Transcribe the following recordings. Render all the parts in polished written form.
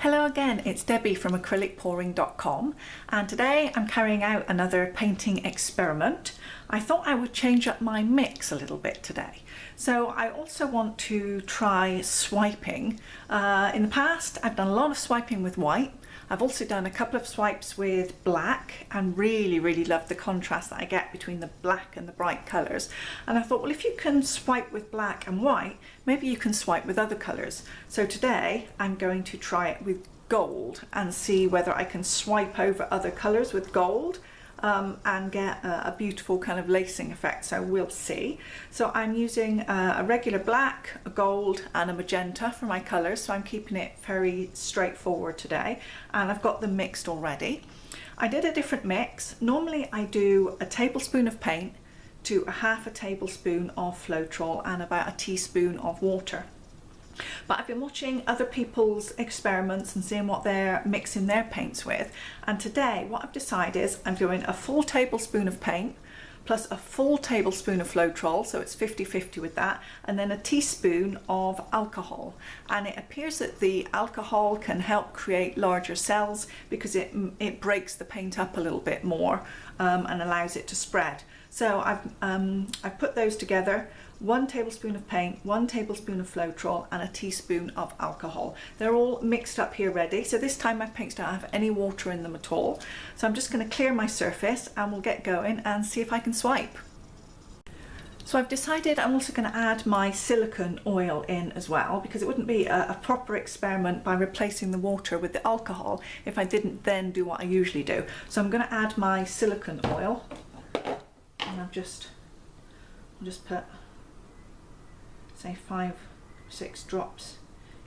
Hello again, it's Debbie from acrylicpouring.com, and today I'm carrying out another painting experiment. I thought I would change up my mix a little bit today. So I also want to try swiping. In the past I've done a lot of swiping with white. I've also done a couple of swipes with black and really love the contrast that I get between the black and the bright colours. And I thought, well, if you can swipe with black and white, maybe you can swipe with other colours. So today I'm going to try it with gold and see whether I can swipe over other colours with gold and get a beautiful kind of lacing effect, so we'll see. So I'm using a regular black, a gold and a magenta for my colours, so I'm keeping it very straightforward today, and I've got them mixed already. I did a different mix. Normally I do a tablespoon of paint to a half a tablespoon of Floetrol and about a teaspoon of water. But I've been watching other people's experiments and seeing what they're mixing their paints with, and today what I've decided is I'm doing a full tablespoon of paint plus a full tablespoon of Floetrol, so it's 50-50 with that, and then a teaspoon of alcohol. And it appears that the alcohol can help create larger cells because it breaks the paint up a little bit more and allows it to spread. So I've put those together. 1 tablespoon of paint, 1 tablespoon of Floetrol and a teaspoon of alcohol. They're all mixed up here ready. So this time my paints don't have any water in them at all. So I'm just going to clear my surface and we'll get going and see if I can swipe. So I've decided I'm also going to add my silicone oil in as well, because it wouldn't be a proper experiment by replacing the water with the alcohol if I didn't then do what I usually do. So I'm going to add my silicone oil, and I'll just put, say, 5 or 6 drops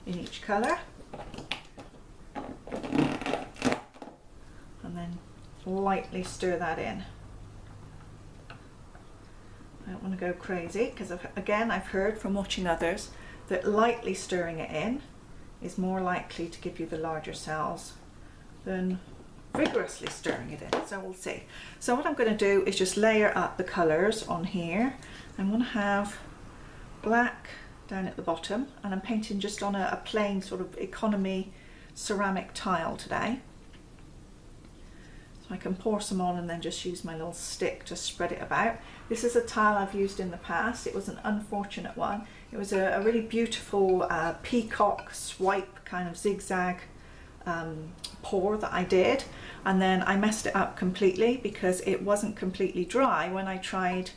in each colour, and then lightly stir that in. I don't want to go crazy because I've heard from watching others that lightly stirring it in is more likely to give you the larger cells than vigorously stirring it in, so we'll see. So what I'm going to do is just layer up the colours on here. I'm going to have black down at the bottom, and I'm painting just on a plain sort of economy ceramic tile today. So I can pour some on and then just use my little stick to spread it about. This is a tile I've used in the past. It was an unfortunate one. It was a really beautiful peacock swipe kind of zigzag pour that I did, and then I messed it up completely because it wasn't completely dry when I tried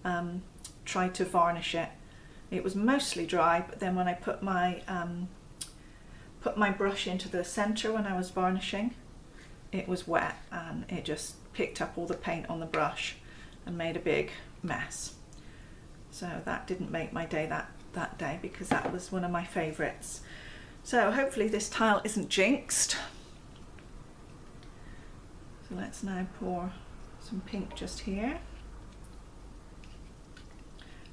to varnish it. It was mostly dry, but then when I put my brush into the center when I was varnishing, it was wet and it just picked up all the paint on the brush and made a big mess. So that didn't make my day that day, because that was one of my favorites. So hopefully this tile isn't jinxed. So let's now pour some pink just here.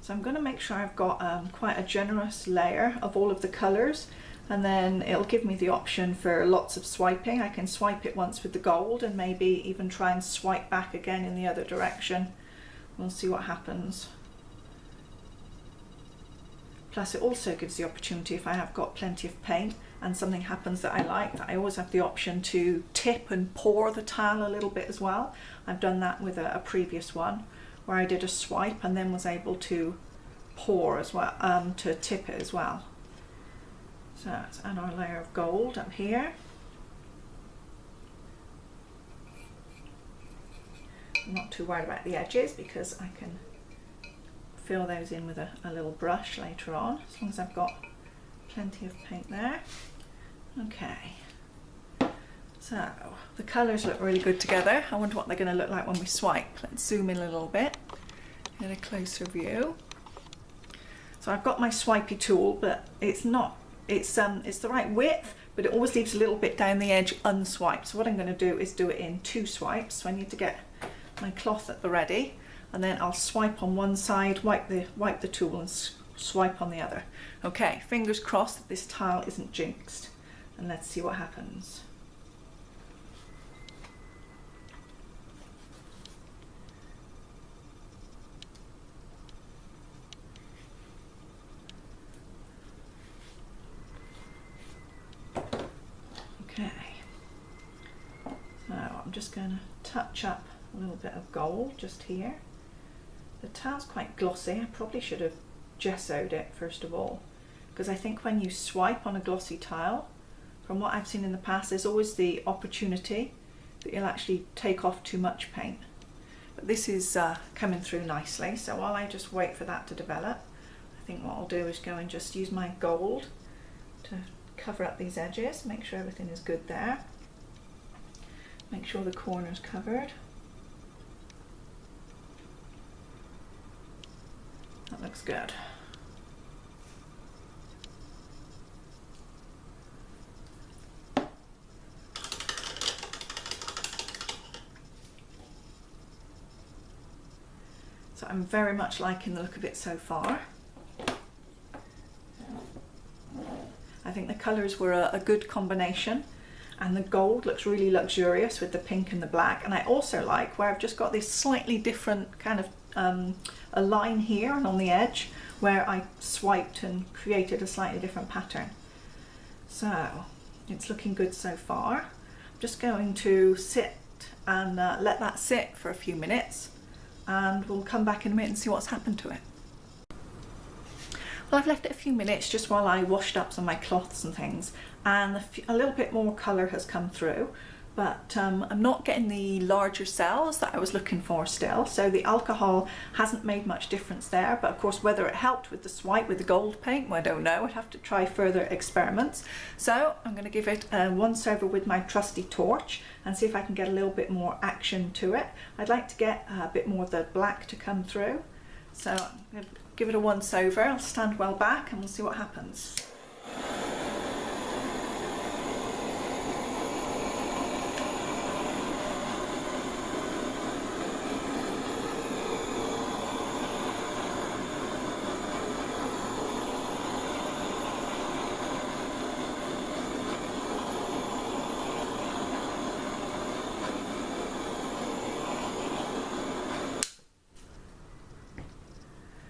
So I'm going to make sure I've got quite a generous layer of all of the colours, and then it'll give me the option for lots of swiping. I can swipe it once with the gold and maybe even try and swipe back again in the other direction. We'll see what happens. Plus it also gives the opportunity, if I have got plenty of paint and something happens that I like, that I always have the option to tip and pour the tile a little bit as well. I've done that with a previous one where I did a swipe and then was able to pour as well, to tip it as well. So let's add our layer of gold up here. I'm not too worried about the edges because I can fill those in with a little brush later on, as long as I've got plenty of paint there. Okay, so the colours look really good together. I wonder what they're going to look like when we swipe. Let's zoom in a little bit, get a closer view. So I've got my swipey tool, but it's the right width, but it always leaves a little bit down the edge unswiped. So what I'm going to do is do it in 2 swipes. So I need to get my cloth at the ready, and then I'll swipe on one side, wipe the tool and swipe on the other. Okay, fingers crossed that this tile isn't jinxed, and let's see what happens. Okay, so I'm just going to touch up a little bit of gold just here. The tile's quite glossy. I probably should have gessoed it first of all, because I think when you swipe on a glossy tile, from what I've seen in the past, there's always the opportunity that you'll actually take off too much paint. But this is coming through nicely, so while I just wait for that to develop, I think what I'll do is go and just use my gold to cover up these edges, make sure everything is good there. Make sure the corner's covered. That looks good. So I'm very much liking the look of it so far. I think the colours were a good combination, and the gold looks really luxurious with the pink and the black. And I also like where I've just got this slightly different kind of a line here and on the edge where I swiped and created a slightly different pattern. So it's looking good so far. I'm just going to sit and let that sit for a few minutes, and we'll come back in a minute and see what's happened to it. Well, I've left it a few minutes just while I washed up some of my cloths and things, and a little bit more colour has come through, but I'm not getting the larger cells that I was looking for still, so the alcohol hasn't made much difference there. But of course, whether it helped with the swipe with the gold paint, well, I don't know. I'd have to try further experiments. So I'm going to give it a once over with my trusty torch and see if I can get a little bit more action to it. I'd like to get a bit more of the black to come through, so I'm going to give it a once over. I'll stand well back and we'll see what happens.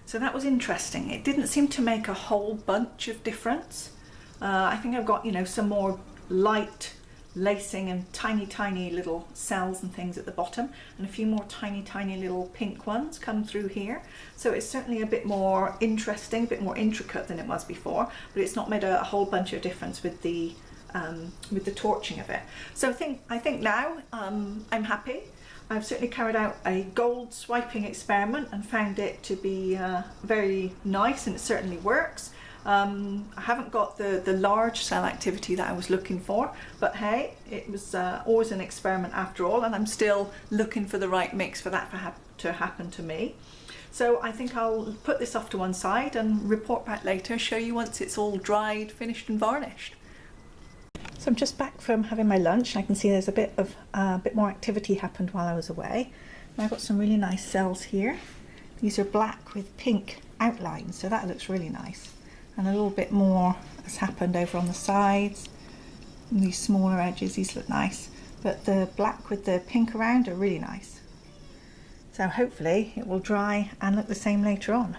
So that was interesting. It didn't seem to make a whole bunch of difference. I think I've got, some more light lacing and tiny little cells and things at the bottom, and a few more tiny little pink ones come through here. So it's certainly a bit more interesting, a bit more intricate than it was before, but it's not made a whole bunch of difference with the torching of it. So I think now I'm happy. I've certainly carried out a gold swiping experiment and found it to be very nice, and it certainly works. I haven't got the large cell activity that I was looking for, but hey, it was always an experiment after all, and I'm still looking for the right mix for that to happen to me. So I think I'll put this off to one side and report back later, show you once it's all dried, finished and varnished. So I'm just back from having my lunch. I can see there's a bit more activity happened while I was away. And I've got some really nice cells here. These are black with pink outlines, so that looks really nice. And a little bit more has happened over on the sides. And these smaller edges, these look nice. But the black with the pink around are really nice. So hopefully it will dry and look the same later on.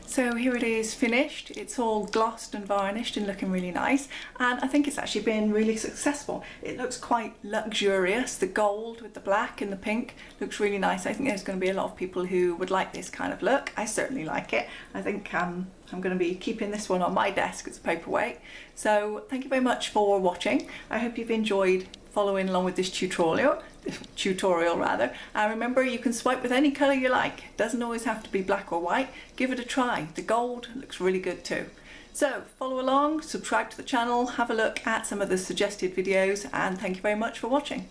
So here it is finished. It's all glossed and varnished and looking really nice, and I think it's actually been really successful. It looks quite luxurious. The gold with the black and the pink looks really nice. I think there's going to be a lot of people who would like this kind of look. I certainly like it. I think I'm going to be keeping this one on my desk as a paperweight. So thank you very much for watching. I hope you've enjoyed following along with this tutorial. Remember, you can swipe with any colour you like. It doesn't always have to be black or white. Give it a try. The gold looks really good too. So follow along, subscribe to the channel, have a look at some of the suggested videos, and thank you very much for watching.